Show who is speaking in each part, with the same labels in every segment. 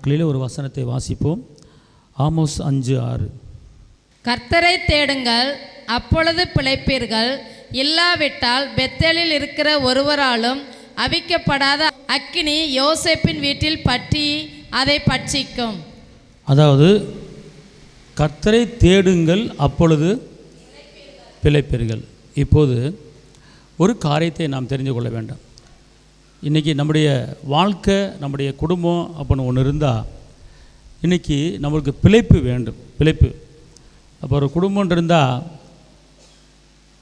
Speaker 1: நாட்களில் ஒரு வசனத்தை வாசிப்போம். ஆமோஸ் 5:6.
Speaker 2: கர்த்தரை தேடுங்கள், அப்பொழுது பிழைப்பீர்கள். இல்லாவிட்டால் பெத்தேலில் இருக்கிற ஒருவராலும் அவிக்கப்படாத அக்கினி யோசேப்பின் வீட்டில் பற்றி அதை பட்சிக்கும்.
Speaker 1: அதாவது கர்த்தரை தேடுங்கள், அப்பொழுது பிழைப்பீர்கள். இப்போது ஒரு காரியத்தை நாம் தெரிந்து கொள்ள வேண்டும். இன்றைக்கி நம்முடைய வாழ்க்கை, நம்முடைய குடும்பம் அப்படின்னு ஒன்று இருந்தால் இன்றைக்கி நம்மளுக்கு பிழைப்பு வேண்டும். பிழைப்பு அப்போ ஒரு குடும்பம் இருந்தால்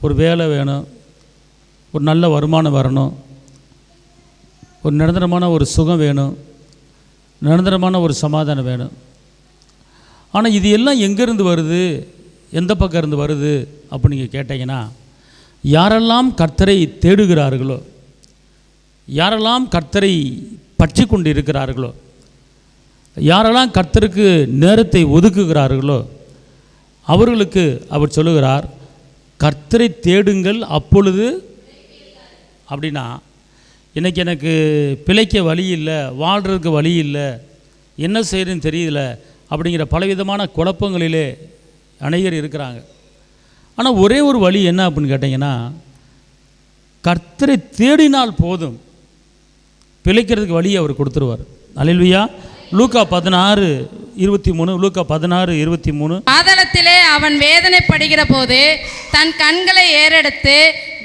Speaker 1: ஒரு வேலை வேணும், ஒரு நல்ல வருமானம் வரணும், ஒரு நிரந்தரமான ஒரு சுகம் வேணும், நிரந்தரமான ஒரு சமாதானம் வேணும். ஆனால் இது எல்லாம் எங்கேருந்து வருது, எந்த பக்கம் இருந்து வருது அப்படின்னு நீங்கள் கேட்டிங்கன்னா, யாரெல்லாம் கர்த்தரை தேடுகிறார்களோ, யாரெல்லாம் கர்த்தரை பற்றி கொண்டு இருக்கிறார்களோ, யாரெல்லாம் கர்த்தருக்கு நேரத்தை ஒதுக்குகிறார்களோ அவர்களுக்கு அவர் சொல்லுகிறார், கர்த்தரை தேடுங்கள் அப்பொழுது. அப்படின்னா இன்றைக்கி எனக்கு பிழைக்க வழி இல்லை, வாழ்கிறதுக்கு வழி இல்லை, என்ன செய்கிறதுன்னு தெரியல அப்படிங்கிற பலவிதமான குழப்பங்களிலே அநேகர் இருக்கிறாங்க. ஆனால் ஒரே ஒரு வழி என்ன அப்படின்னு கேட்டிங்கன்னா, கர்த்தரை தேடினால் போதும், பிழைக்கிறதுக்கு வழியை அவர் கொடுத்துருவார். அல்லேலூயா. லூக்கா 16:23. லூக்கா 16:23.
Speaker 2: பாதாளத்திலே அவன் வேதனைப்படுகிற போது தன் கண்களை ஏறெடுத்து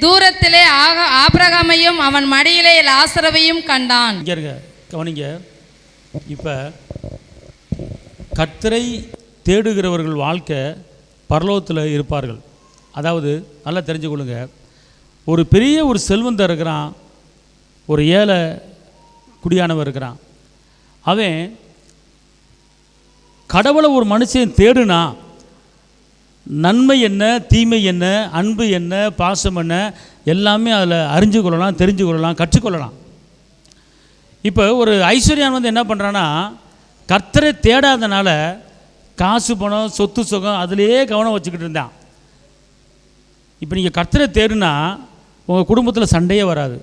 Speaker 2: தூரத்திலே ஆபிரகாமையும் அவன் மடியிலே லாசருவையும் கண்டான்.
Speaker 1: இங்கே இருங்க, கவனிங்க. இப்போ கர்த்தரை தேடுகிறவர்கள் வாழ்க்கை பரலோகத்தில் இருப்பார்கள். அதாவது நல்லா தெரிஞ்சுக்கொள்ளுங்க, ஒரு பெரிய ஒரு செல்வந்தர் இருக்கிறான், ஒரு ஏழை குடியானவர் இருக்கிறான். அவன் கடவுளை ஒரு மனுஷன் தேடுனா நன்மை என்ன, தீமை என்ன, அன்பு என்ன, பாசம் என்ன, எல்லாமே அதில் அறிஞ்சு கொள்ளலாம், தெரிஞ்சு கொள்ளலாம், கற்றுக்கொள்ளலாம். இப்போ ஒரு ஐஸ்வர்யான் வந்து என்ன பண்ணுறான்னா, கர்த்தரை தேடாதனால காசு பணம் சொத்து சுகம் அதிலேயே கவனம் வச்சுக்கிட்டு இருந்தான். இப்போ நீங்கள் கர்த்தரை தேடுனா உங்கள் குடும்பத்தில் சண்டையே வராது.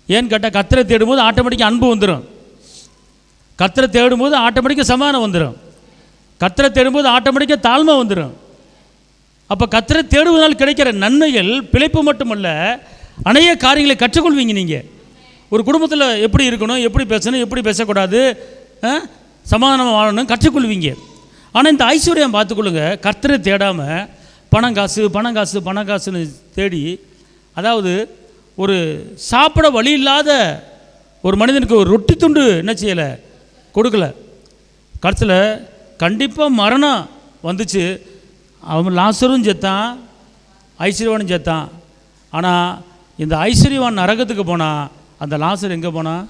Speaker 1: ஏன்னு கேட்டால் கர்த்தரை தேடும்போது ஆட்டோமேட்டிக்காக அன்பு வந்துடும், கர்த்தரை தேடும்போது ஆட்டோமேட்டிக்காக சமாதானம் வந்துடும், கர்த்தரை தேடும்போது ஆட்டோமேட்டிக்காக தாழ்மை வந்துடும். அப்போ கர்த்தரை தேடுவதால் கிடைக்கிற நன்மைகள் பிழைப்பு மட்டுமல்ல, அநேக காரியங்களை கற்றுக்கொள்வீங்க. நீங்கள் ஒரு குடும்பத்தில் எப்படி இருக்கணும், எப்படி பேசணும், எப்படி பேசக்கூடாது, சமாதானமாக வாழணும் கற்றுக்கொள்வீங்க. ஆனால் இந்த ஐஸ்வர்யம் பார்த்துக்கொள்ளுங்க, கர்த்தரை தேடாமல் பணம் காசு பணம் காசு பணம் காசுன்னு தேடி, அதாவது ஒரு சாப்பிட வழி இல்லாத ஒரு மனிதனுக்கு ஒரு ரொட்டி துண்டு என்ன செய்யலை, கொடுக்கல. கடைசியில் கண்டிப்பாக மரணம் வந்துச்சு. அவன் லாசரும் செத்தான், ஐஸ்வர்யவானும் செத்தான். ஆனால் இந்த ஐஸ்வர்யவான் நரகத்துக்கு போனான், அந்த லாசர் எங்கே போனான்,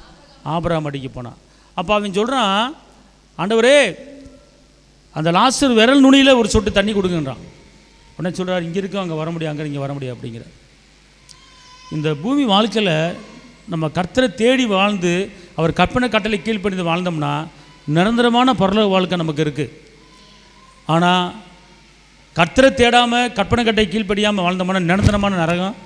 Speaker 1: ஆபிரகாம் அடிக்கு போனான். அப்போ அவன் சொல்கிறான், ஆண்டவரே அந்த லாசர் விரல் நுனியில் ஒரு சொட்டு தண்ணி கொடுங்கன்றான். உடனே சொல்கிறார், இங்கே இருக்கும் அங்கே வர முடியும், அங்கே இங்கே வர முடியும் அப்படிங்கிற. இந்த பூமி வாழ்க்கையில் நம்ம கர்த்தரை தேடி வாழ்ந்து அவர் கற்பனை கட்டளை கீழ்ப்படிந்து வாழ்ந்தோம்னா நிரந்தரமான பரலோக வாழ்க்கை நமக்கு இருக்குது. ஆனால் கர்த்தரை தேடாமல் கற்பனை கட்டளை கீழ்ப்படியாமல் வாழ்ந்தோம்னா நிரந்தரமான நரகம்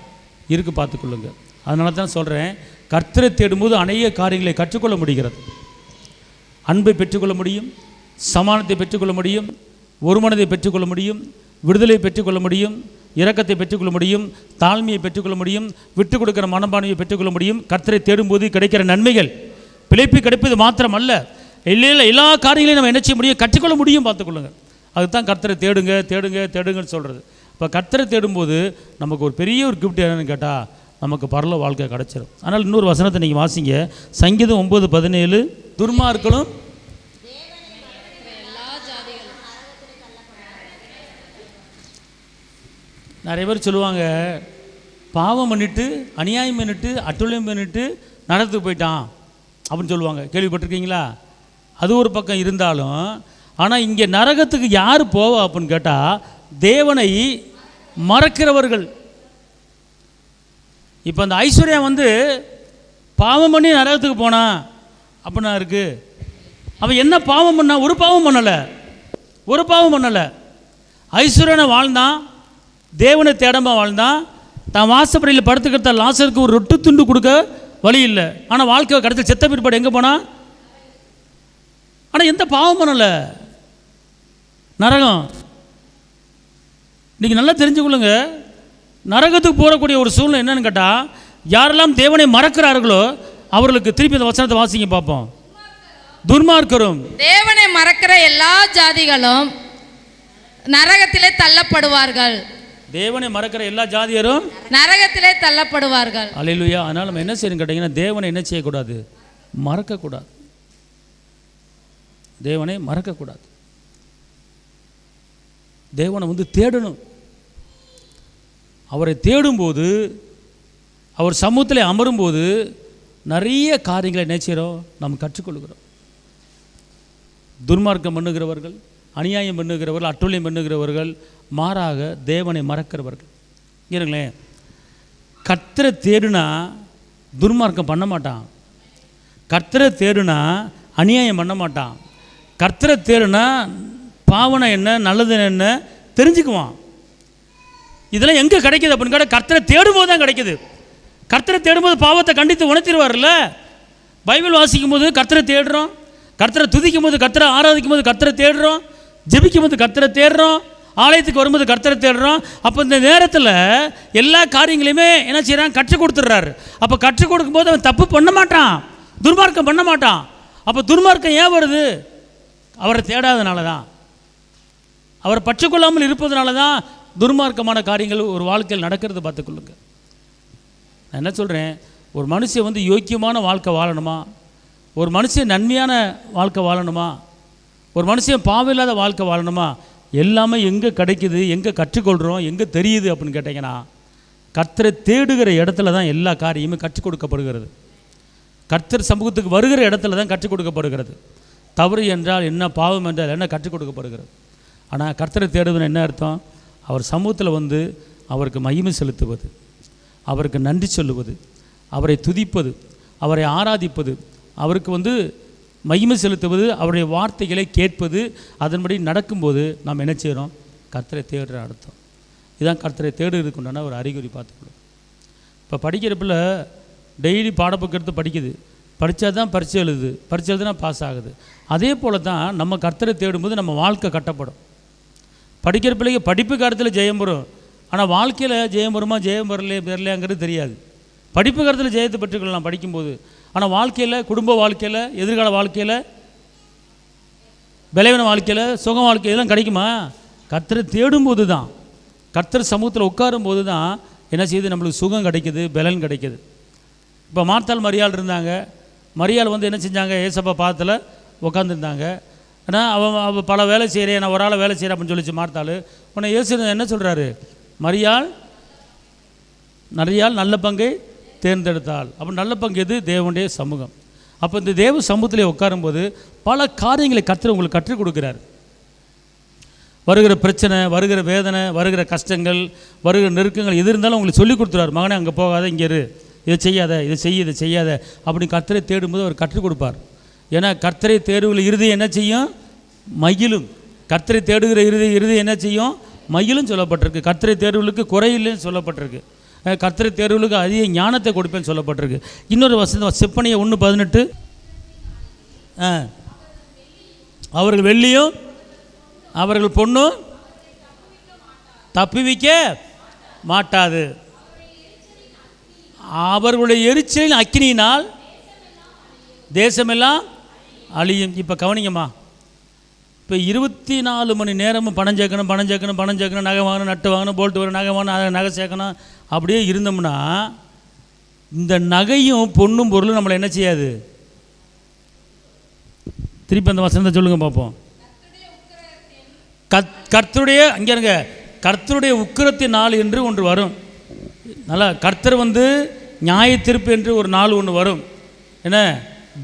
Speaker 1: இருக்குது, பார்த்துக்கொள்ளுங்க. அதனால தான் சொல்கிறேன், கர்த்தரை தேடும்போது அநேக காரியங்களை கற்றுக்கொள்ள முடிகிறது. அன்பை பெற்றுக்கொள்ள முடியும், சமாதானத்தை பெற்றுக்கொள்ள முடியும், ஒரு மனதை பெற்றுக்கொள்ள முடியும், விடுதலை பெற்றுக்கொள்ள முடியும், இரக்கத்தை பெற்றுக்கொள்ள முடியும், தாழ்மையை பெற்றுக்கொள்ள முடியும், விட்டு கொடுக்கிற மனப்பான்மையை பெற்றுக்கொள்ள முடியும். கர்த்தரை தேடும்போது கிடைக்கிற நன்மைகள் பிழைப்பு கிடைப்பது மாத்திரம் அல்ல, எல்லா காரியங்களையும் நம்ம என்ன செய்ய முடியும், கற்றுக்கொள்ள முடியும், பார்த்துக்கொள்ளுங்க. அதுதான் கர்த்தரை தேடுங்க தேடுங்க தேடுங்கன்னு சொல்கிறது. இப்போ கர்த்தரை தேடும்போது நமக்கு ஒரு பெரிய ஒரு கிஃப்ட் என்னன்னு கேட்டால், நமக்கு பரலோக வாழ்க்கை கிடச்சிடும். அதனால் இன்னொரு வசனத்தை நீங்கள் வாசிங்க, சங்கீதம் 9:17. துன்மார்க்கனும் நிறைய பேர் சொல்லுவாங்க, பாவம் பண்ணிட்டு அநியாயம் பண்ணிட்டு அட்டுழியம் பண்ணிட்டு நரகத்துக்கு போயிட்டான் அப்படின்னு சொல்லுவாங்க, கேள்விப்பட்டிருக்கீங்களா? அது ஒரு பக்கம் இருந்தாலும், ஆனால் இங்கே நரகத்துக்கு யார் போவா அப்படின்னு கேட்டால், தேவனை மறக்கிறவர்கள். இப்போ அந்த ஐஸ்வர்யா வந்து பாவம் பண்ணி நரகத்துக்கு போனான் அப்படின்னா இருக்குது. அவன் என்ன பாவம் பண்ணான்? ஒரு பாவம் பண்ணலை. ஐஸ்வர்யனை வாழ்ந்தான், தேவனை தேடாமல் வாழ்ந்தான், தான் வாசப்படியில் படுத்துக்கிட்ட லாசருக்கு ஒரு ரொட்டு துண்டு கொடுக்க வழி இல்லை. ஆனால் வாழ்க்கை கடத்தில் செத்த பிற்பாடு எங்கே போனான்? ஆனால் எந்த பாவம் பண்ணலை. நரகம் இன்றைக்கி நல்லா தெரிஞ்சுக்கொள்ளுங்க. நரகத்துக்கு போகக்கூடிய ஒரு சூழ்நிலை என்னன்னு கேட்டால், யாரெல்லாம் தேவனை மறக்கிறார்களோ அவர்களுக்கு, திருப்பி இந்த வசனத்தை வாசிங்க பார்ப்போம். துன்மார்க்கரும்
Speaker 2: தேவனை மறக்கிற எல்லா ஜாதிகளும் நரகத்திலே தள்ளப்படுவார்கள்.
Speaker 1: தேவனை மறக்கிற எல்லா ஜாதியரும்
Speaker 2: நரகத்திலே தள்ளப்படுவார்கள்.
Speaker 1: அல்லேலூயா. அதனால் நம்ம என்ன செய்யணும் கேட்டிங்கன்னா, தேவனை என்ன செய்யக்கூடாது? மறக்கக்கூடாது. தேவனை மறக்கக்கூடாது. தேவனை தேடணும். அவரை தேடும்போது, அவர் சமூகத்தில் அமரும்போது நிறைய காரியங்களை என்ன செய்கிறோம்? நாம் கற்றுக்கொள்கிறோம். துன்மார்க்கம் பண்ணுகிறவர்கள், அநியாயம் பண்ணுகிறவர்கள், அட்டுழியம் பண்ணுகிறவர்கள், மாறாக தேவனை மறக்கிறவர்கள். இருங்களேன், கர்த்தரை தேடுனா துன்மார்க்கம் பண்ண மாட்டான். கர்த்தரை தேடுனா அநியாயம் பண்ண மாட்டான். கர்த்தரை தேடுனா பாவனை என்ன, நல்லது என்ன தெரிஞ்சுக்குவான். இதெல்லாம் எங்கே கிடைக்கிது அப்படின்னு கேட்டால், கர்த்தரை தேடும்போது தான் கிடைக்கிது. கர்த்தரை தேடும்போது பாவத்தை கண்டித்து உணர்த்திடுவார்ல. பைபிள் வாசிக்கும் போது கர்த்தரை தேடுறோம், கர்த்தரை துதிக்கும் போது, கர்த்தரை ஆராதிக்கும் போது கர்த்தரை தேடுறோம், ஜெபிக்கும் போது கர்த்தரை தேடுறோம், ஆலயத்துக்கு வரும்போது கர்த்தரை தேடுறோம். அப்போ இந்த நேரத்தில் எல்லா காரியங்களையுமே என்ன செய்கிறான்? கற்றுக் கொடுத்துட்றாரு. அப்போ கற்றுக் கொடுக்கும்போது அவன் தப்பு பண்ண மாட்டான், துன்மார்க்கம் பண்ண மாட்டான். அப்போ துன்மார்க்கம் ஏன் வருது? அவரை தேடாதனால தான், அவரை பற்றுக்கொள்ளாமல் இருப்பதனால தான் துன்மார்க்கமான காரியங்கள் ஒரு வாழ்க்கையில் நடக்கிறது. பார்த்துக்கொள்ளுங்க. நான் என்ன சொல்கிறேன், ஒரு மனுஷன் யோக்கியமான வாழ்க்கை வாழணுமா, ஒரு மனுஷன் நன்மையான வாழ்க்கை வாழணுமா, ஒரு மனுஷன் பாவம் இல்லாத வாழ்க்கை வாழணுமா, எல்லாமே எங்கே கிடைக்குது, எங்கே கற்றுக்கொள்கிறோம், எங்கே தெரியுது அப்படின்னு கேட்டிங்கன்னா, கர்த்தரை தேடுகிற இடத்துல தான் எல்லா காரியமும் கற்றுக் கொடுக்கப்படுகிறது. கர்த்தர் சமூகத்துக்கு வருகிற இடத்துல தான் கற்றுக் கொடுக்கப்படுகிறது. தவறு என்றால் என்ன, பாவம் என்றால் என்ன கற்றுக் கொடுக்கப்படுகிறது. ஆனால் கர்த்தரை தேடுவதுன்னு என்ன அர்த்தம்? அவர் சமூகத்தில் அவருக்கு மகிமை செலுத்துவது, அவருக்கு நன்றி சொல்லுவது, அவரை துதிப்பது, அவரை ஆராதிப்பது, அவருக்கு மகிமை செலுத்துவது, அவருடைய வார்த்தைகளை கேட்பது, அதன்படி நடக்கும்போது நாம் என்ன செய்கிறோம்? கர்த்தரை தேடுற அர்த்தம். இதுதான் கர்த்தரை தேடுறதுக்கு உண்டான ஒரு அறிகுறி. பார்த்துக்கணும். இப்போ படிக்கிற பிள்ளை டெய்லி பாடப்புக்கு எடுத்து படிக்குது, படித்தா தான் பரீட்சை எழுதுது, பரீட்சை எழுதுனா பாஸ் ஆகுது. அதே போல் தான் நம்ம கர்த்தரை தேடும்போது நம்ம வாழ்க்கை கட்டப்படும். படிக்கிற பிள்ளைங்க படிப்பு காலத்தில் ஜெயம் வரும், ஆனால் வாழ்க்கையில் ஜெயம் வருமா, ஜெயம் வரலையாங்கிறது தெரியாது. படிப்பு காலத்தில் ஜெயத்தை பெற்றுக்கொள்ளலாம் படிக்கும்போது, ஆனால் வாழ்க்கையில், குடும்ப வாழ்க்கையில், எதிர்கால வாழ்க்கையில், விளைவின வாழ்க்கையில், சுக வாழ்க்கை இதெல்லாம் கிடைக்குமா? கர்த்தரை தேடும்போது தான், கர்த்தர் சமூகத்தில் உட்காரும்போது தான் என்ன செய்யுது? நம்மளுக்கு சுகம் கிடைக்குது, பலன் கிடைக்குது. இப்போ மார்த்தாள் மரியாள் இருந்தாங்க. மரியாள் என்ன செஞ்சாங்க? ஏசப்பா பாதத்தில் உட்காந்துருந்தாங்க. ஆனால் அவள் பல வேலை செய்கிறேன், நான் ஒரு ஆளை வேலை செய்கிறேன் அப்படின்னு சொல்லிச்சு மார்த்தாள். உன்னை இயேசு என்ன சொல்கிறாரு? மரியாள் நல்ல பங்கை தேர்ந்தெடுத்தாள். அப்போ நல்ல பங்கு எது? தேவனுடைய சமூகம். அப்போ இந்த தேவ சமூகத்திலே உட்காரும்போது பல காரியங்களை கர்த்தர் உங்களுக்கு கற்றுக் கொடுக்குறார். வருகிற பிரச்சனை, வருகிற வேதனை, வருகிற கஷ்டங்கள், வருகிற நெருக்கங்கள் எது இருந்தாலும் உங்களுக்கு சொல்லிக் கொடுத்துறாரு. மகனே அங்கே போகாத, இங்கே இரு, இதை செய்யாத, இதை செய்யாத அப்படி கர்த்தரை தேடும்போது அவர் கற்றுக் கொடுப்பார். ஏன்னா கர்த்தரை தேடுகிற இறுதி என்ன செய்யும்? மகிழும். கர்த்தரை தேடுகிற இறுதி என்ன செய்யும்? மகிழும் சொல்லப்பட்டிருக்கு. கர்த்தரை தேடுகளுக்கு குறையில்லைன்னு சொல்லப்பட்டிருக்கு. கர்த்தரை தேடுகளுக்கு அதிக ஞானத்தை கொடுப்பேன்னு சொல்லப்பட்டிருக்கு. இன்னொரு வசனம் செப்பனியா 1:18, அவர்கள் வெள்ளியும் அவர்கள் பொண்ணும் தப்புவிக்க மாட்டாது, அவர்களுடைய எரிச்சலின் அக்கினியினால் தேசமெல்லாம் அழியும். இப்போ கவனிங்கம்மா, இப்போ 24 மணி நேரமும் பணம் சேர்க்கணும், நகை வாங்கணும், நட்டு வாங்கணும், போல்ட்டு வரும், நகை வாங்கணும், அதை நகை சேர்க்கணும், அப்படியே இருந்தோம்னா இந்த நகையும் பொண்ணும் பொருளும் நம்மளை என்ன செய்யாது? திருப்பி அந்த வசனத்தை சொல்லுங்க பார்ப்போம். கர்த்தருடைய அங்கே இருங்க, கர்த்தருடைய உக்கிரத்தின் நாள் என்று ஒன்று வரும். நல்லா, கர்த்தர் நியாய தீர்ப்பு என்று ஒரு நாள் ஒன்று வரும். என்ன,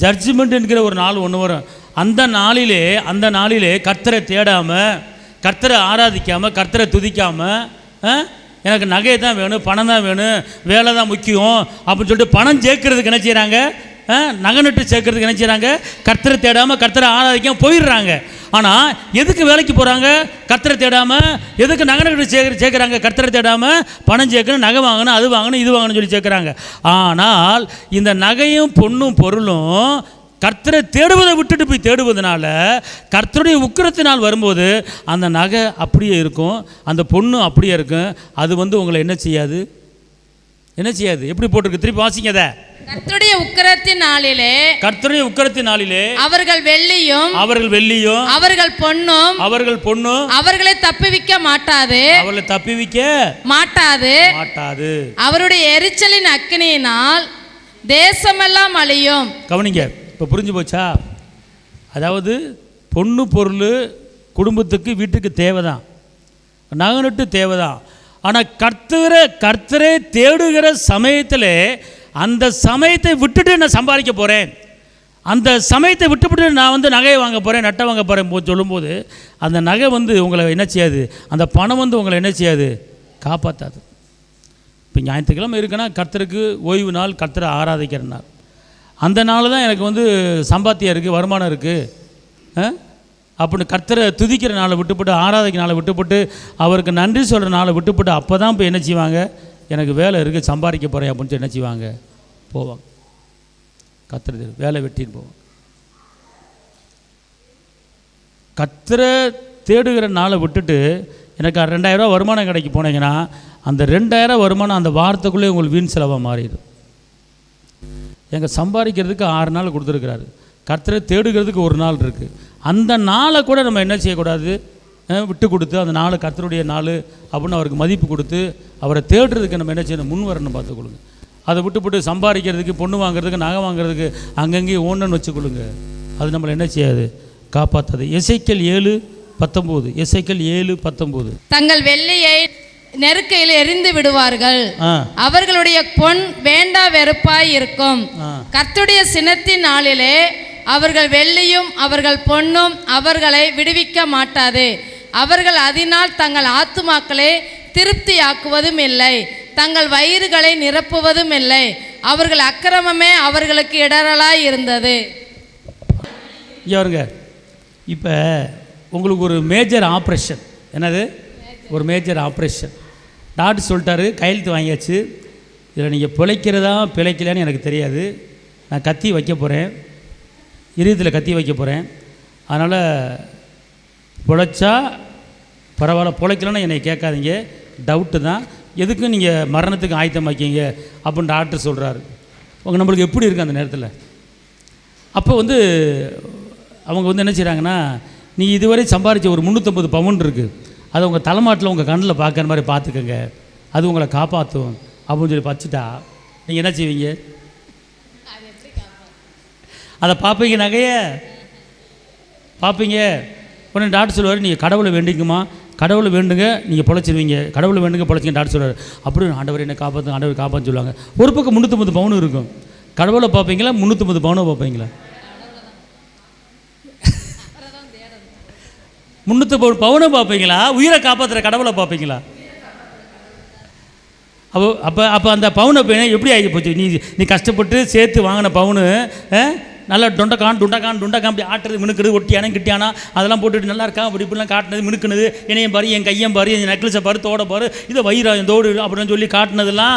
Speaker 1: ஜட்ஜ்மெண்ட் என்கிற ஒரு நாள் ஒன்று வரும். அந்த நாளிலே கர்த்தரை தேடாமல், கர்த்தரை ஆராதிக்காமல், கர்த்தரை துதிக்காமல், எனக்கு நகை தான் வேணும், பணம் தான் வேணும், வேலை தான் முக்கியம் அப்படின்னு சொல்லிட்டு பணம் சேர்க்கறதுக்கு என்ன செய்கிறாங்க? நகை நட்டு சேர்க்கறதுக்கு என்ன செய்கிறாங்க? கர்த்தரை தேடாமல், கர்த்தரை ஆராதிக்காமல் போயிடுறாங்க. ஆனால் எதுக்கு வேலைக்கு போகிறாங்க? கர்த்தரை தேடாமல். எதுக்கு நகை நட்டு சேர்க்குறாங்க? கர்த்தரை தேடாமல். பணம் சேர்க்கணும், நகை வாங்கணும், அது வாங்கணும், இது வாங்கணும்னு சொல்லி சேர்க்குறாங்க. ஆனால் இந்த நகையும் பொண்ணும் பொருளும் கர்த்தரை தேடுவதை விட்டுட்டு போய் தேடுவதனால கர்த்தருடைய உக்கிரத்தினால் வரும்போது அந்த நகை அப்படியே இருக்கும், அந்த பொண்ணு அப்படியே இருக்கும். அது உங்களை என்ன செய்யாது? எப்படி போட்டிருக்கு? திருப்பி வாசிங்க. அதை
Speaker 2: கர்த்தருடைய உக்கிரத்தின் நாளிலே அவர்கள் வெள்ளியும் அவர்கள் பொன்னும் அவர்களை தப்புவிக்க மாட்டாது. அவருடைய எரிச்சலின் அக்கினியினால் தேசமெல்லாம் அழியும்.
Speaker 1: கவனிங்க, இப்போ புரிஞ்சு போச்சா? அதாவது பொண்ணு பொருள் குடும்பத்துக்கு வீட்டுக்கு தேவைதான், நகனட்டு தேவைதான். ஆனால் கர்த்தரை தேடுகிற சமயத்தில் அந்த சமயத்தை விட்டுட்டு நான் சம்பாதிக்க போகிறேன், அந்த சமயத்தை விட்டுவிட்டு நான் நகையை வாங்க போகிறேன், நட்டை வாங்க போகிறேன் சொல்லும்போது அந்த நகை உங்களை என்ன செய்யாது? அந்த பணம் உங்களை என்ன செய்யாது? காப்பாற்றாது. இப்போ ஞாயிற்றுக்கிழமை இருக்குன்னா கர்த்தருக்கு ஓய்வு நாள், கர்த்தரை ஆராதிக்கிற நாள். அந்த நாள் தான் எனக்கு சம்பாத்தியம் இருக்குது, வருமானம் இருக்குது அப்படின்னு கர்த்தரை துதிக்கிற நாளை விட்டுப்பட்டு, ஆராதிக்கிற நாளை விட்டுப்பட்டு, அவருக்கு நன்றி சொல்கிற நாளை விட்டுப்பட்டு, அப்போ தான் இப்போ என்ன செய்வாங்க? எனக்கு வேலை இருக்குது, சம்பாதிக்க போகிறேன் அப்படின்னு என்ன செய்வாங்க? போவாங்க. கர்த்தரை வேலை வெட்டின்னு போவாங்க. கர்த்தரை தேடுகிற நாளை விட்டுட்டு எனக்கு 2000 வருமானம் கிடைக்க போனீங்கன்னா அந்த 2000 வருமானம் அந்த வாரத்துக்குள்ளே உங்களுக்கு வீண் செலவாக மாறிடும். எங்கள் சம்பாதிக்கிறதுக்கு 6 நாள் கொடுத்துருக்கிறாரு, கர்த்தரை தேடுகிறதுக்கு 1 நாள் இருக்குது. அந்த நாளை கூட நம்ம என்ன செய்யக்கூடாது? விட்டு கொடுத்து அந்த நாள் கர்த்தருடைய நாள் அப்படின்னு அவருக்கு மதிப்பு கொடுத்து அவரை தேடுறதுக்கு நம்ம என்ன செய்யணும்? முன் வரணும். பார்த்துக்கொள்ளுங்க. அதை விட்டுப்பட்டு சம்பாதிக்கிறதுக்கு, பொண்ணு வாங்குறதுக்கு, நகை வாங்குறதுக்கு அங்கங்கேயும் ஓணுன்னு வச்சுக்கொள்ளுங்க. அது நம்மளை என்ன செய்யாது? காப்பாற்றாது. எசேக்கியேல் 7:19
Speaker 2: தங்கள் வெள்ளியை நெருக்கையில் எரிந்து விடுவார்கள், அவர்களுடைய பொன் வேண்டா வெறுப்பாய் இருக்கும். கர்த்தருடைய சினத்தின் நாளிலே அவர்கள் வெள்ளியும் அவர்கள் பொன்னும் அவர்களை விடுவிக்க மாட்டாது. அவர்கள் அதனால் தங்கள் ஆத்துமாக்களை திருப்தியாக்குவதும் இல்லை, தங்கள் வயிறுகளை நிரப்புவதும் இல்லை. அவர்கள் அக்கிரமமே அவர்களுக்கு இடரலாய் இருந்தது.
Speaker 1: இப்போ உங்களுக்கு ஒரு மேஜர் ஆப்ரேஷன். என்னது? ஒரு மேஜர் ஆப்ரேஷன். டாக்டர் சொல்லிட்டாரு, கையெழுத்து வாங்கியாச்சு, இதில் நீங்கள் பிழைக்கிறதா பிழைக்கலான்னு எனக்கு தெரியாது, நான் கத்தி வைக்க போகிறேன், இருதயத்தில் கத்தி வைக்க போகிறேன், அதனால் பிழைச்சா பரவாயில்ல, பிழைக்கலன்னா என்னை கேட்காதீங்க, டவுட்டு தான், எதுக்கும் நீங்கள் மரணத்துக்கு ஆயத்தமாக்கிங்க அப்படின்னு டாக்டர் சொல்கிறாரு. நம்மளுக்கு எப்படி இருக்குது அந்த நேரத்தில்? அப்போ அவங்க என்ன செய்கிறாங்கன்னா, நீங்கள் இதுவரை சம்பாதிச்ச ஒரு 350 பவுன் இருக்குது, அது உங்கள் தலைமாட்டில் உங்கள் கண்ணில் பார்க்குற மாதிரி பார்த்துக்கங்க, அது உங்களை காப்பாற்றும் அப்படின்னு சொல்லி வச்சுட்டா நீங்கள் என்ன செய்வீங்க? அதை பார்ப்பீங்க, நகையை பார்ப்பீங்க. உடனே டாக்டர் சொல்லுவார், நீங்கள் கடவுளை வேண்டிக்குமா, கடவுளை வேண்டுங்க, நீங்கள் பொழைச்சிருவீங்க, கடவுளை வேண்டுங்க பொழைச்சிங்க. டாக்டர் சொல்லுவார், அப்படி ஆண்டவர் என்ன காப்பாற்று, ஆண்டவர் காப்பாற்று சொல்லுவாங்க. ஒரு பக்கம் 350 பவுன் இருக்கும். கடவுளை பார்ப்பீங்களா, 350 பவுனை பார்ப்பீங்களா? 350 பவுனை பார்ப்பீங்களா, உயிரை காப்பாற்றுற கடவுளை பார்ப்பீங்களா? அப்போ அந்த பவுனை எப்படி ஆகி போச்சு? நீ கஷ்டப்பட்டு சேர்த்து வாங்கின பவுனு நல்லா டொண்டக்கான் அப்படி ஆட்டுறது, மினுக்குது, ஒட்டியானா கிட்டியானா அதெல்லாம் போட்டுட்டு நல்லா இருக்கா அப்படி இப்படிலாம் காட்டினது, மினுக்குனது, என்னையும் பாரு, என் கையம் பாரு, என் நெக்லஸை பாரு, தோட பாரு, இதை வயிறா தோடு அப்படின்னு சொல்லி காட்டினதெல்லாம்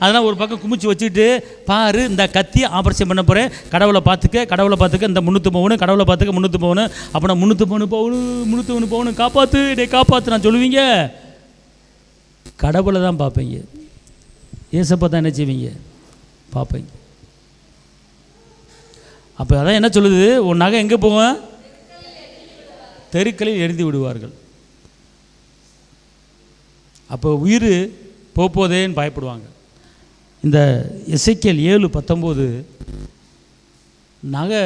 Speaker 1: அதெல்லாம் ஒரு பக்கம் குமிச்சு வச்சுட்டு, பாரு இந்த கத்தி ஆபரேஷன் பண்ண போகிறேன், கடவுளை பார்த்துக்க இந்த 300 பவுனு, கடவுளை பார்த்துக்க 300 பவுனு, அப்படின்னா 300 பவுனு காப்பாற்று, இதை காப்பாற்று நான் சொல்லுவீங்க? கடவுளை தான் பார்ப்பீங்க, ஏசப்பா தான் என்ன செய்வீங்க? பார்ப்பீங்க. அப்போ அதான் என்ன சொல்லுது, உன் நகை எங்கே போவேன்? தெருக்களில் எரிந்து விடுவார்கள். அப்போ உயிர் போதேன்னு பயப்படுவாங்க. இந்த எசேக்கியேல் 7:19 நகை,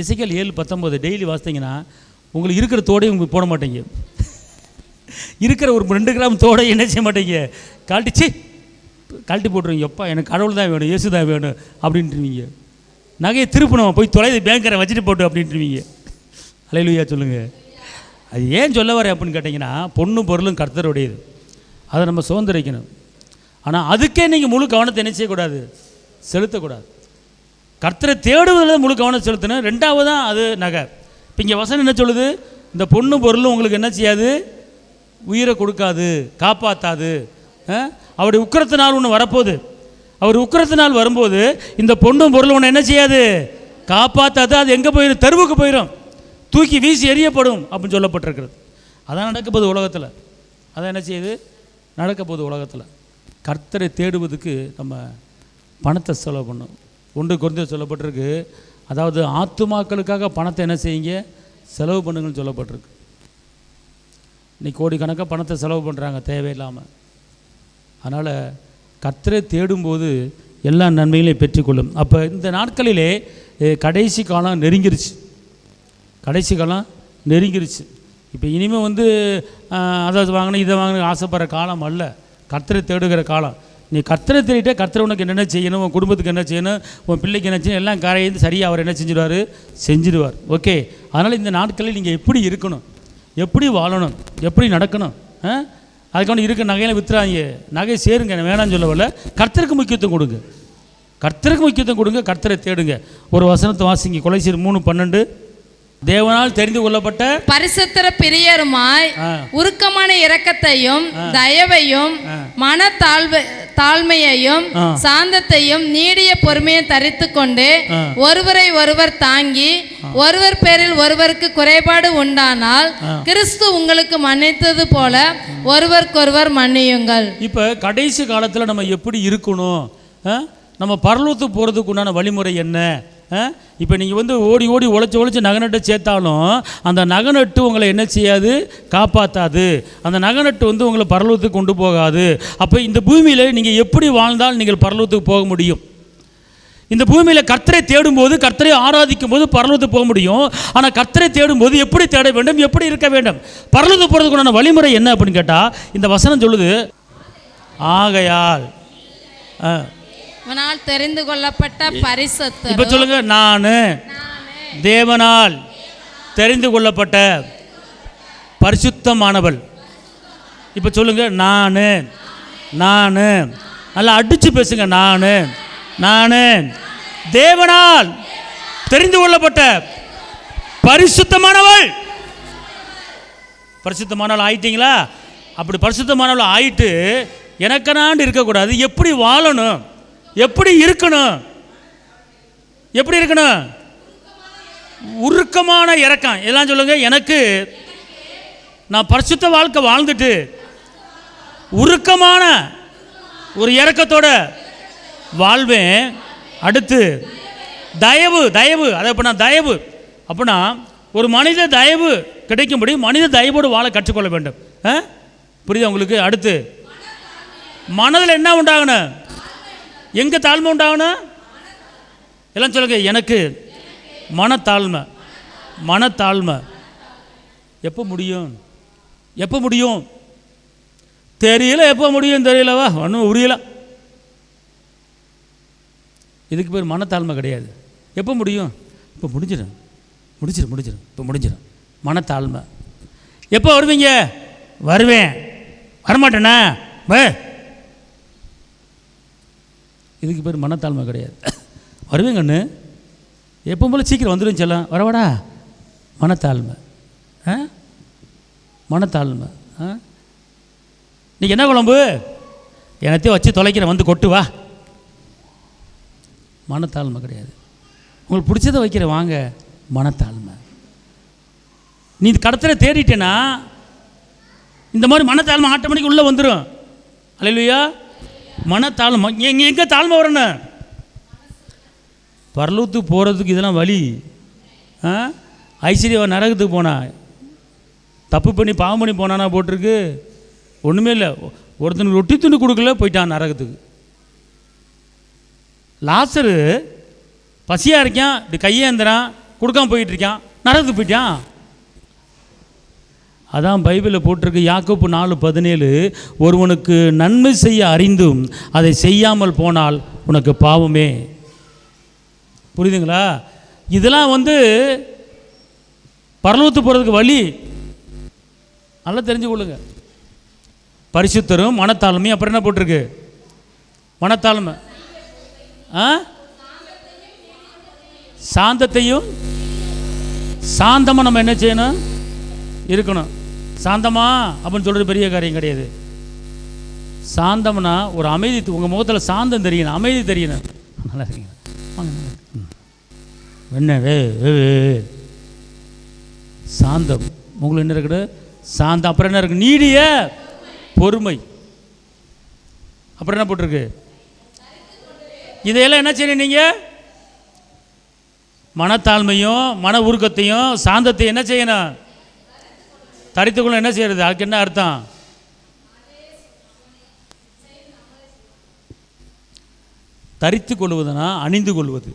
Speaker 1: எசேக்கியேல் 7:19 டெய்லி வாசித்தீங்கன்னா உங்களுக்கு இருக்கிற தோடையும் உங்களுக்கு போட மாட்டீங்க, இருக்கிற ஒரு 2 கிராம் தோடை என்ன செய்ய மாட்டீங்க? கழட்டி போட்டுருவீங்க. எப்பா எனக்கு கடவுள் தான் வேணும், இயேசு தான் வேணும் அப்படின்ட்டுருவீங்க. நகையை திருப்பணும், போய் தொலைது பேங்கரை வச்சுட்டு போட்டு அப்படின்ட்டுருவீங்க. அல்லேலூயா சொல்லுங்கள். அது ஏன் சொல்ல வரேன் அப்படின்னு கேட்டிங்கன்னா, பொண்ணு பொருளும் கர்த்தருடையது, அதை நம்ம சுதந்திரிக்கணும். ஆனால் அதுக்கே நீங்கள் முழு கவனத்தை என்ன செய்யக்கூடாது? செலுத்தக்கூடாது. கர்த்தரை தேடுவதில் முழு கவனம் செலுத்தணும். 2வது தான் அது நகை. இப்போ இங்கே வசனம் என்ன சொல்லுது? இந்த பொண்ணு பொருளும் உங்களுக்கு என்ன செய்யாது? உயிரை கொடுக்காது, காப்பாற்றாது. அவருடைய உக்கிரத்து நாள் ஒன்று வரப்போகுது. அவர் உக்கிரத்து நாள் வரும்போது இந்த பொண்ணும் பொருளும் ஒன்று என்ன செய்யாது? காப்பாற்றாது. அது எங்கே போயிடும்? தெருவுக்கு போயிடும், தூக்கி வீசி எறியப்படும் அப்படின்னு சொல்லப்பட்டிருக்கிறது. அதான் நடக்க போகுது உலகத்தில். அதான் என்ன செய்யுது? நடக்க போகுது உலகத்தில். கர்த்தரை தேடுவதுக்கு நம்ம பணத்தை செலவு பண்ணணும். 1 கொரிந்தியர் சொல்லப்பட்டிருக்கு, அதாவது ஆத்துமாக்களுக்காக பணத்தை என்ன செய்யுங்க? செலவு பண்ணுங்கன்னு சொல்லப்பட்டிருக்கு. இன்னைக்கு கோடிக்கணக்காக பணத்தை செலவு பண்ணுறாங்க தேவையில்லாமல். அதனால் கர்த்தரை தேடும்போது எல்லா நன்மைகளையும் பெற்றுக்கொள்ளும். அப்போ இந்த நாட்களிலே கடைசி காலம் நெருங்கிருச்சு. கடைசி காலம் நெருங்கிருச்சு. இப்போ இனிமேல் வந்து அதை வாங்கினேன் இதை வாங்கின ஆசைப்படுற காலம் அல்ல, கர்த்தரை தேடுகிற காலம். நீ கர்த்தரை தேடிட்டே கர்த்தரை உனக்கு என்னென்ன செய்யணும், உன் குடும்பத்துக்கு என்ன செய்யணும், உன் பிள்ளைக்கு என்ன செய்யணும், எல்லாம் காரையிருந்து சரியாக அவர் என்ன செஞ்சிடுவார்? செஞ்சிடுவார். ஓகே. அதனால் இந்த நாட்களில் நீங்கள் எப்படி இருக்கணும், எப்படி வாழணும், எப்படி நடக்கணும், அதுக்கான இருக்க நகையெல்லாம் விற்றுறாங்க, நகை சேருங்க, வேணான்னு சொல்லவில்லை. கர்த்தருக்கு முக்கியத்துவம் கொடுங்க, கர்த்தருக்கு முக்கியத்துவம் கொடுங்க, கர்த்தரை தேடுங்க. ஒரு வசனத்தை வாசிங்க, கொலைசீர் 3:12. தேவனால் தெரிந்து கொள்ளப்பட்ட
Speaker 2: பரிசுத்தர பிரியருமாய் உருக்கமான இரக்கத்தையும் தயவையும் தாழ்மையையும் சாந்தத்தையும் நீடிய பொறுமையை தரித்து கொண்டு ஒருவரை ஒருவர் தாங்கி ஒருவர் பேரில் ஒருவருக்கு குறைபாடு உண்டானால் கிறிஸ்து உங்களுக்கு மன்னித்தது போல ஒருவருக்கொருவர் மன்னியுங்கள்.
Speaker 1: இப்ப கடைசி காலத்துல நம்ம எப்படி இருக்கணும், நம்ம பரலோகத்துக்கு போறதுக்கு உண்டான வழிமுறை என்ன? இப்போ நீங்கள் வந்து ஓடி ஓடி உழைச்சி நகநட்டை சேர்த்தாலும் அந்த நகநட்டு உங்களை என்ன செய்யாது? காப்பாற்றாது. அந்த நகநட்டு வந்து உங்களை பரலோகத்துக்கு கொண்டு போகாது. அப்போ இந்த பூமியில் நீங்கள் எப்படி வாழ்ந்தால் நீங்கள் பரலோகத்துக்கு போக முடியும்? இந்த பூமியில் கர்த்தரை தேடும்போது, கர்த்தரை ஆராதிக்கும் போது பரலோகத்துக்கு போக முடியும். ஆனால் கர்த்தரை தேடும்போது எப்படி தேட வேண்டும், எப்படி இருக்க வேண்டும், பரலோகத்துக்கு போகிறதுக்குண்டான வழிமுறை என்ன அப்படின்னு கேட்டால் இந்த வசனம் சொல்லுது, ஆகையால்
Speaker 2: தெரிந்து கொள்ளப்பட்ட பரிசுத்தர்.
Speaker 1: இப்ப சொல்லுங்க, நான் தேவனால் தெரிந்து கொள்ளப்பட்ட பரிசுத்தமானவள். இப்ப சொல்லுங்க, நான் நல்லா அடிச்சு பேசுங்க, நான் தேவனால் தெரிந்து கொள்ளப்பட்ட பரிசுத்தமானவள். பரிசுத்தமானவள் ஆயிட்டீங்களா? அப்படி பரிசுத்தமானவள் ஆயிட்டு எனக்கனாண்டு இருக்கக்கூடாது. எப்படி வாழணும், எப்படி இருக்கணும், எப்படி இருக்கணும்? உருக்கமான இரக்கம். எல்லாம் சொல்லுங்க, எனக்கு நான் பரிசுத்த வாழ்க்கை வாழ்ந்துட்டு உருக்கமான ஒரு இரக்கத்தோட வாழ்வேன். அடுத்து தயவு, அதை அப்படின்னா தயவு அப்படின்னா ஒரு மனித தயவு கிடைக்கும்படி மனித தயவோடு வாழ கற்றுக்கொள்ள வேண்டும். புரியுதா உங்களுக்கு? அடுத்து மனதில் என்ன உண்டாகணும்? எங்கே தாழ்மை உண்டாகணும்? எல்லாம் சொல்லுங்க, எனக்கு மனத்தாழ்மை. எப்போ முடியும்? தெரியல. எப்போ முடியும் தெரியலவா? ஒன்றும் உரியல. இதுக்கு பேர் மனத்தாழ்மை கிடையாது. எப்போ முடியும்? இப்போ முடிஞ்சிடும். இப்போ முடிஞ்சிடும். மனத்தாழ்மை. எப்போ வருவீங்க? வருவேன். வரமாட்டேண்ணா. இதுக்கு பேர் மனத்தாழ்மை கிடையாது. வருவேங்கண்ணு, எப்போ போல சீக்கிரம் வந்துடும் செல்லாம், வரவாடா. மனத்தாழ்மை. நீ என்ன குழம்பு? எனத்தையும் வச்சு தொலைக்கிறேன், வந்து கொட்டு வா. மனத்தாழ்மை கிடையாது. உங்களுக்கு பிடிச்சதை வைக்கிற வாங்க, மனத்தாழ்மை. நீ கடத்தல தேடிட்டேன்னா இந்த மாதிரி மனத்தாழ்மை ஆட்டோமேட்டிக் உள்ளே வந்துடும். அல்லேலூயா. மனத்தாழ்மை. எங்கே தாழ்மை வரணும்? பரலோகத்துக்கு போகிறதுக்கு இதெல்லாம் வழி. ஐஸ்வர்யா நரகத்துக்கு போனா, தப்பு பண்ணி பாவம் பண்ணி போனானா போட்டிருக்கு? ஒன்றுமே இல்லை. ஒருத்தனுக்கு ரொட்டி துண்டு கொடுக்கல, போயிட்டான் நரகத்துக்கு. லாசரு பசியாக இருக்கான், இப்படி கையேந்திரான், கொடுக்காம போயிட்டு இருக்கான், நரகத்துக்கு போயிட்டான். அதான் பைபிளில் போட்டிருக்கு, யாக்கோப்பு 4:17, ஒருவனுக்கு நன்மை செய்ய அறிந்தும் அதை செய்யாமல் போனால் உனக்கு பாவமே. புரியுதுங்களா? இதெல்லாம் வந்து பரலோகத்துக்கு போகிறதுக்கு வழி. நல்லா தெரிஞ்சு கொள்ளுங்க. பரிசுத்தரும் மனத்தாழ்மையும். அப்புறம் என்ன போட்டிருக்கு? மனத்தாழ்மை, சாந்தத்தையும். சாந்தமாக நம்ம என்ன செய்யணும்? இருக்கணும். சாந்தமா அப்படின்னு சொல்கிறது பெரிய காரியம் கிடையாது. சாந்தம்னா ஒரு அமைதி. உங்கள் முகத்தில் சாந்தம் தெரியணும், அமைதி தெரியணும். நல்லா இருக்கீங்க? என்ன சாந்தம். உங்களுக்கு என்ன இருக்குது? சாந்தம். அப்புறம் என்ன இருக்குது? நீடிய பொறுமை. அப்புறம் என்ன போட்டிருக்கு? இதையெல்லாம் என்ன செய்யணும் நீங்கள்? மனத்தாழ்மையும் மன உருக்கத்தையும் சாந்தத்தையும் என்ன செய்யணும்? தரித்துக்குள்ள என்ன செய்யறது? அதுக்கு என்ன அர்த்தம்? தரித்து கொள்வதுனா அணிந்து கொள்வது,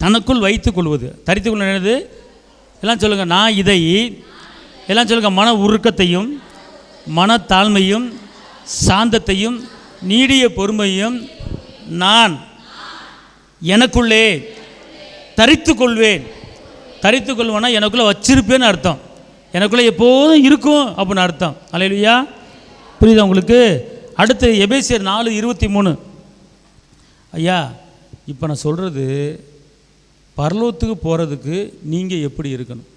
Speaker 1: தனக்குள் வைத்து கொள்வது. தரித்து கொள்ள என்னது? எல்லாம் சொல்லுங்கள். நான் இதை எல்லாம் சொல்லுங்கள். மன உருக்கத்தையும் மனத்தாழ்மையும் சாந்தத்தையும் நீடிய பொறுமையும் நான் எனக்குள்ளே தரித்து கொள்வேன். தரித்து கொள்வேன்னா எனக்குள்ளே வச்சிருப்பேன்னு அர்த்தம். எனக்குள்ளே எப்போதும் இருக்கும் அப்படின்னு அர்த்தம். அல்லேலூயா. புரியுதா உங்களுக்கு? அடுத்து எபேசியர் 4:23. ஐயா, இப்போ நான் சொல்கிறது பரலோகத்துக்கு போகிறதுக்கு நீங்கள் எப்படி இருக்கணும்?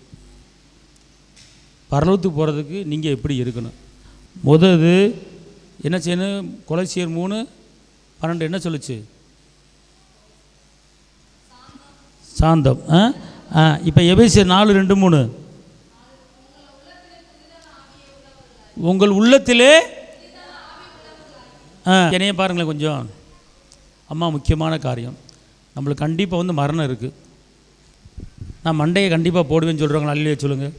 Speaker 1: பரலோகத்துக்கு போகிறதுக்கு நீங்கள் எப்படி இருக்கணும்? முதது என்ன செய்யணும்? கொலோசியர் 3:12 என்ன சொல்லுச்சு? சாந்தம். இப்போ எபேசியர் 4:2-3 உங்கள் உள்ளத்திலே என்னைய பாருங்களேன் கொஞ்சம். அம்மா, முக்கியமான காரியம். நம்மளுக்கு கண்டிப்பாக வந்து மரணம் இருக்குது. நான் மண்டையை கண்டிப்பாக போடுவேன்னு சொல்கிறவங்களா? அல்லையே சொல்லுங்கள்.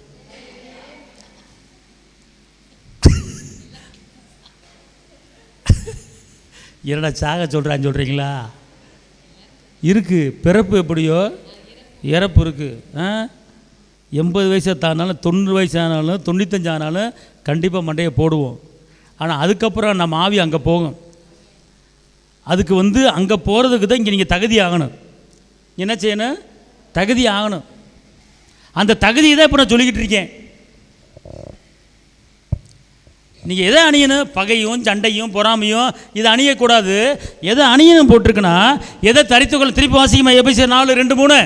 Speaker 1: என்னடா சாக சொல்கிறான்னு சொல்கிறீங்களா? இருக்குது. பிறப்பு எப்படியோ இறப்பு இருக்குது. 80 வயசை தானாலும் 90 வயசு ஆனாலும் 95 ஆனாலும் கண்டிப்பாக மண்டையை போடுவோம். ஆனால் அதுக்கப்புறம் நம்ம ஆவி அங்கே போகும். அதுக்கு வந்து அங்கே போகிறதுக்கு தான் இங்கே நீங்கள் தகுதி ஆகணும். என்ன செய்யணும்? தகுதி ஆகணும். அந்த தகுதியை தான் இப்போ நான் சொல்லிக்கிட்டு இருக்கேன். நீங்கள் எதை அணியணும்? பகையும் சண்டையும் பொறாமையும் இதை அணியக்கூடாது. எதை அணியணும் போட்டிருக்குன்னா எதை தரித்துக்கொள்ள. திருப்பி வாசிக்குமா? எபேசியர் 4:2-3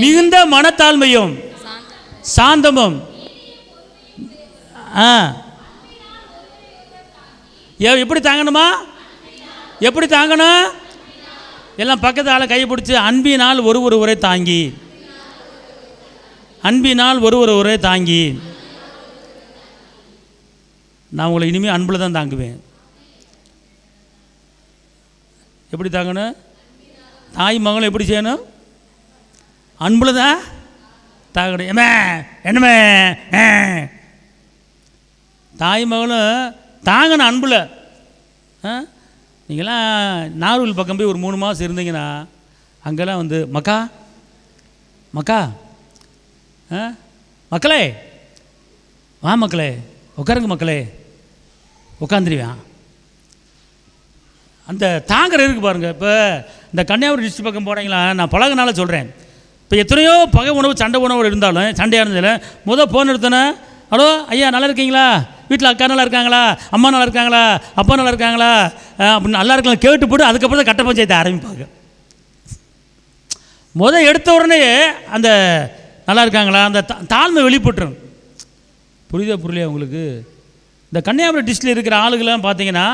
Speaker 1: மிகுந்த மனத்தாழ்மையும் சாந்தமும் எப்படி தாங்கணுமா? எப்படி தாங்கணும்? எல்லாம் பக்கத்து ஆளை கையை பிடிச்சி அன்பினால் ஒரு உரை தாங்கி, அன்பினால் ஒரு உரை தாங்கி. நான் உங்களை இனிமேல் அன்பில் தான் தாங்குவேன். எப்படி தாங்கணும்? தாய் மகளும் எப்படி செய்யணும்? அன்பில் தான் தாங்கணும். என்னமே தாய் மகளும் தாங்கணும் அன்பில். நீங்களாம் நாகர்கோவில் பக்கம் போய் ஒரு 3 மாதம் இருந்தீங்கன்னா அங்கெல்லாம் வந்து மக்கா மக்கா மக்களே வா மக்களே உட்காருங்க மக்களே உட்காந்துருவேன். அந்த தாங்கிற இருக்குது பாருங்கள். இப்போ இந்த கன்னியாகுமரி டிஸ்ட்ரிக்ட் பக்கம் போகிறீங்களா? நான் பழகினால சொல்கிறேன். இப்போ எத்தனையோ பகை உணவு சண்டை உணவு இருந்தாலும் சண்டையாக இருந்ததில் ஃபோன் எடுத்தோன்னே, ஹலோ ஐயா நல்லா இருக்கீங்களா? வீட்டில் அக்கா நல்லா இருக்காங்களா? அம்மா நல்லா இருக்காங்களா? அப்பா நல்லா இருக்காங்களா? அப்படின்னு நல்லா இருக்கலாம் கேட்டு போட்டு அதுக்கப்புறம் தான் கட்ட பஞ்சாயத்தை ஆரம்பிப்பாங்க. எடுத்த உடனே அந்த நல்லா இருக்காங்களா அந்த தாழ்மை வெளிப்பட்டுரும். புரியுதா உங்களுக்கு? இந்த கன்னியாகுமரி டிஸ்ட்ரிக்டில் இருக்கிற ஆளுகள்லாம் பார்த்தீங்கன்னா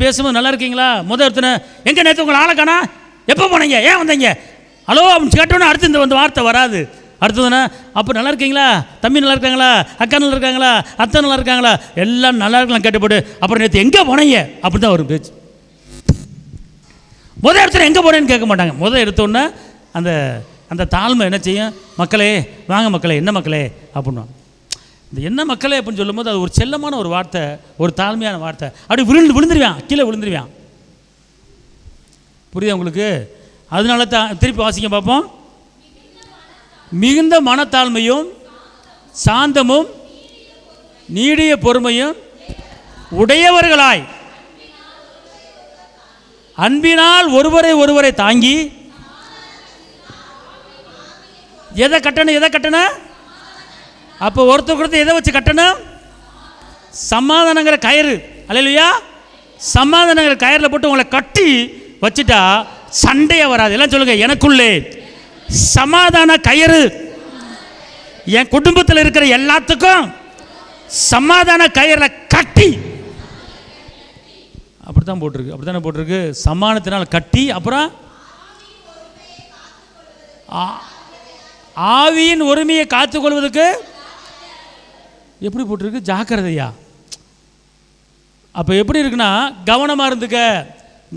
Speaker 1: பேசும்போது நல்லா இருக்கீங்களா? எடுத்தோன்னே எங்கே நேற்று உங்களை ஆளை காணா? எப்போ போனீங்க? ஏன் வந்தீங்க? ஹலோ அப்படின்னு கேட்டோன்னே அடுத்து இந்த வார்த்தை வராது. அடுத்ததுன்னா அப்போ நல்லா இருக்கீங்களா? தம்பி நல்லா இருக்காங்களா? அக்கா நல்லா இருக்காங்களா? அத்தை நல்லா இருக்காங்களா? எல்லாம் நல்லா இருக்கலாம் கேட்டுப்போட்டு அப்புறம் நேற்று எங்கே போனீங்க அப்படி தான் வரும் பேச்சு. எடுத்தோன்னே எங்கே போனேன்னு கேட்க மாட்டாங்க. எடுத்தோன்னே அந்த அந்த தாழ்மை என்ன செய்யும்? மக்களே வாங்க மக்களே, என்ன மக்களே அப்படின்னா, இந்த என்ன மக்களே அப்படின்னு சொல்லும்போது அது ஒரு செல்லமான ஒரு வார்த்தை, ஒரு தாழ்மையான வார்த்தை. அப்படி விழுந்துருவான், கீழே விழுந்துருவான். புரியுதா உங்களுக்கு? அதனால தான் திருப்பி வாசிக்க பார்ப்போம். மிகுந்த மனத்தாழ்மையும் சாந்தமும் நீடிய பொறுமையும் உடையவர்களாய் அன்பினால் ஒருவரை தாங்கி. எதை கட்டணும்? அப்போ ஒருத்தர் எதை வச்சு கட்டணும்? சமாதானங்கிற கயிறு. அல்லேலூயா. சமாதானங்கிற கயிறில் போட்டு உங்களை கட்டி வச்சுட்டா சண்டையே வராது. எல்லாம் சொல்லுங்க, எனக்குள்ளே சமாதான கயிறு. என் குடும்பத்தில் இருக்கிற எல்லாத்துக்கும் சமாதான கயிறை கட்டி. அப்படித்தான் போட்டிருக்கு. அப்படித்தானே போட்டிருக்கு? சமாதானத்தினால் கட்டி அப்புறம் ஆவியின் ஒருமையை காத்துக்கொள்வதற்கு எப்படி போட்டிருக்கு? ஜாக்கிரதையா. அப்போ எப்படி இருக்குன்னா, கவனமாக இருந்துக்க,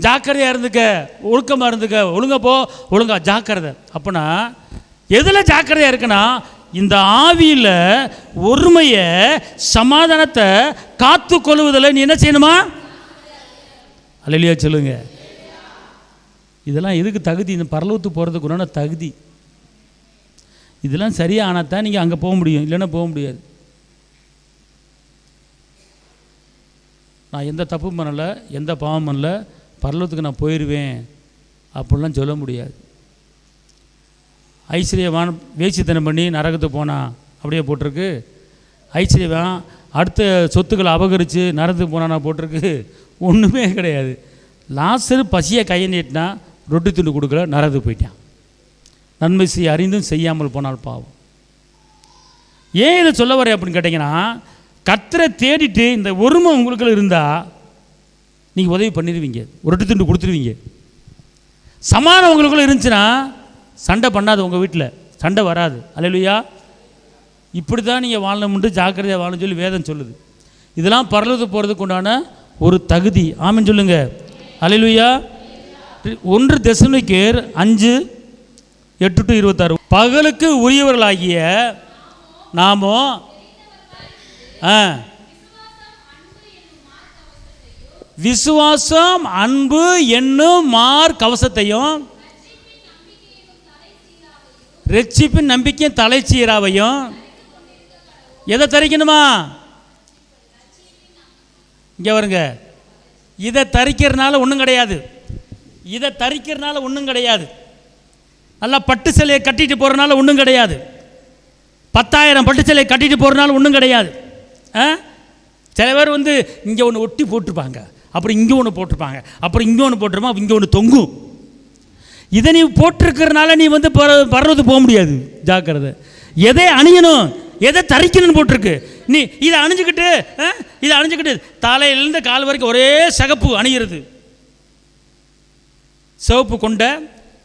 Speaker 1: ஜாக்கிரதையாக இருந்துக்க, ஒழுக்கமாக இருந்துக்க, ஒழுங்கா போ, ஒழுங்கா ஜாக்கிரதை. அப்போனா எதில் ஜாக்கிரதையாக இருக்குன்னா, இந்த ஆவியில் ஒருமையை, சமாதானத்தை காத்து கொள்வதில் நீ என்ன செய்யணுமா? அல்லேலூயா சொல்லுங்க. இதெல்லாம் எதுக்கு தகுதி? இந்த பரலோகத்துக்கு போகிறதுக்கு உண்டான தகுதி. இதெல்லாம் சரியாக ஆனால் தான் நீங்கள் அங்கே போக முடியும், இல்லைன்னா போக முடியாது. நான் எந்த தப்பும் பண்ணலை, எந்த பாவம் பண்ணல, பரலோகத்துக்கு நான் போயிடுவேன் அப்படிலாம் சொல்ல முடியாது. ஐஸ்வர்யவான் வேசித்தனம் பண்ணி நரகத்துக்கு போனான் அப்படியே போட்டிருக்கு. ஐஸ்வர்யவான் அடுத்த சொத்துக்களை அபகரித்து நரகத்துக்கு போனானா போட்டிருக்கு. ஒன்றுமே கிடையாது. லாசரு பசியை கையை நீட்டினா ரொட்டி துண்டு கொடுக்கல, நரகத்துக்கு போயிட்டான். நன்மை செய்ய அறிந்தும் செய்யாமல் போனால் பாவம். ஏன் இதை சொல்ல வரேன் அப்படின்னு கேட்டிங்கன்னா, கர்த்தரை தேடிட்டு இந்த ஒருமை உங்களுக்குள்ள இருந்தால் நீங்கள் உதவி பண்ணிடுவீங்க, ரொட்டி துண்டு கொடுத்துருவீங்க. சமாதானம் உங்களுக்குள்ள இருந்துச்சுன்னா சண்டை பண்ணாது, உங்கள் வீட்டில் சண்டை வராது. அல்லேலூயா. இப்படி தான் நீங்கள் வாழணும்னு ஜாக்கிரதையாக வாழணும்னு சொல்லி வேதம் சொல்லுது. இதெல்லாம் பரலோகத்துக்கு போகிறதுக்கு உண்டான ஒரு தகுதி. ஆமென் சொல்லுங்க. அல்லேலூயா. 1 தெசலோனிக்கேயர் 5:8-26. பகலுக்கு உரியவர்களாகிய நாமோ விசுவாசம், அன்பு என்னும் மார் கவசத்தையும், ரட்சிப்பின் நம்பிக்கையும் தலைச்சீராவையும். எதை தரிக்கணுமா? இங்கே வருங்க. இதை தரிக்கிறதுனால ஒன்றும் கிடையாது. இதை தரிக்கிறதுனால ஒன்றும் கிடையாது. நல்லா பட்டு சிலையை கட்டிட்டு போகிறனால ஒன்றும் கிடையாது. 10,000 பட்டு சிலையை கட்டிட்டு போகிறனால ஒன்றும் கிடையாது. சில பேர் வந்து இங்கே ஒன்று ஒட்டி போட்டிருப்பாங்க, அப்புறம் இங்கே ஒன்று போட்டிருப்பாங்க, அப்புறம் இங்கே ஒன்று போட்டிருப்பாங்க, இங்கே ஒன்று தொங்கும். இதை நீ போட்டிருக்கிறனால நீ வந்து பரவது போக முடியாது. ஜாக்கிரதை. எதை அணியணும், எதை தரிக்கணும்னு போட்டிருக்கு. நீ இதை அணிஞ்சுக்கிட்டு தலையிலேருந்து கால் வரைக்கும் ஒரே சிகப்பு அணிகிறது. சிவப்பு கொண்டை,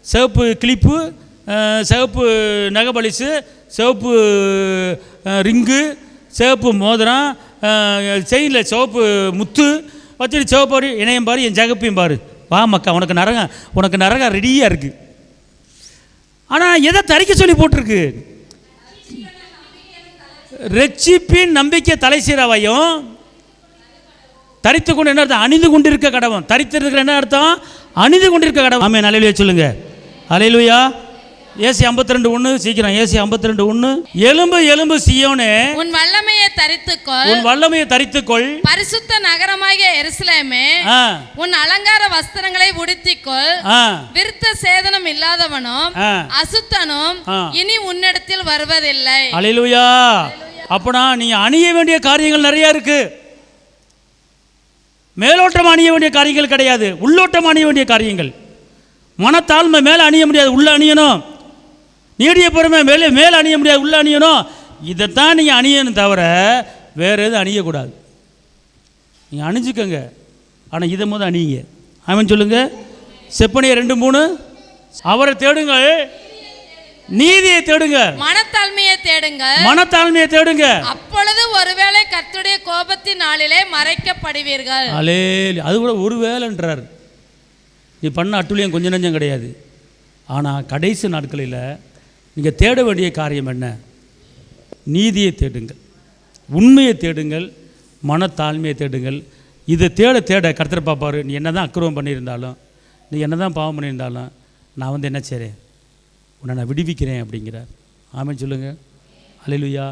Speaker 1: சிவப்பு கிளிப்பு, சிவப்பு நகபலிசு, சிவப்பு ரிங்கு, சிவப்பு மோதிரம், செயினில் சிவப்பு முத்து வச்சுட்டு சிவப்பாரு இணையம் பாரு, என் ஜகப்பையும் பாரு, வா மக்கா உனக்கு நரகம் ரெடியாக இருக்குது. ஆனால் எதை தரிக்க சொல்லி போட்டிருக்கு? ரட்சிப்பின் நம்பிக்கை தலைசீராவையும் தரித்து கொண்டு. என்ன அர்த்தம்? அணிந்து கொண்டிருக்க கடவுள். தரித்திருக்கிற என்ன அர்த்தம்? அணிந்து கொண்டிருக்க கடவுள். ஆமென். அல்லேலூயா சொல்லுங்க. அல்லேலூயா. ஏசி 52:1. சீக்கிரம். ஏசி 52:1. எலும்பு சீயோனே,
Speaker 2: உன் வல்லமையை தரித்துக்கொள். பரிசுத்த நகரமாகிய எருசலேமே, உன் அலங்கார வஸ்திரங்களை உடுத்திக்கொள். விருத்த சேதனம் இல்லாதவனும் அசுத்தனும் இனி உன்னிடத்தில் வருவதில்லை.
Speaker 1: அல்லேலூயா. அப்பனா நீ அணிய வேண்டிய காரியங்கள் நிறைய இருக்கு. மேலோட்டம் அணிய வேண்டிய காரியங்கள் கிடையாது, உள்ளோட்டம் அணிய வேண்டிய காரியங்கள். மனத்தாழ்மை மேலே அணிய முடியாது, உள்ள அணியணும். நீடிய பொறுமை மேலே அணிய முடியாது, உள்ள அணியணும். இதைத்தான் நீங்கள் அணியணும் தவிர வேறு எதுவும் அணியக்கூடாது. நீங்கள் அணிஞ்சுக்கங்க, ஆனால் இதை முதல் அணியுங்க. ஆமென் சொல்லுங்க. செப்பனியர் 2:3. அவரை தேடுங்கள், நீதியை தேடுங்க, மனத்தாழ்மையை தேடுங்க.
Speaker 2: அப்பொழுது ஒருவேளை கர்த்தருடைய கோபத்தின் நாளிலே மறைக்கப்படுவீர்கள்.
Speaker 1: அது கூட ஒருவேளைன்றார். நீ பண்ண அட்டுழியம் கொஞ்சம் நஞ்சம் கிடையாது. ஆனால் கடைசி நாட்களில் நீங்கள் தேட வேண்டிய காரியம் என்ன? நீதியை தேடுங்கள், உண்மையை தேடுங்கள், மனத்தாழ்மையை தேடுங்கள். இதை தேட கர்த்தர் பார்ப்பார். நீ என்ன தான் அக்கிரமம் பண்ணியிருந்தாலும், நீ என்ன தான் பாவம் பண்ணியிருந்தாலும், நான் என்ன செய்கிறேன், உன்னை நான் விடுவிக்கிறேன் அப்படிங்கிறார். ஆமென் சொல்லுங்கள். அல்லேலூயா.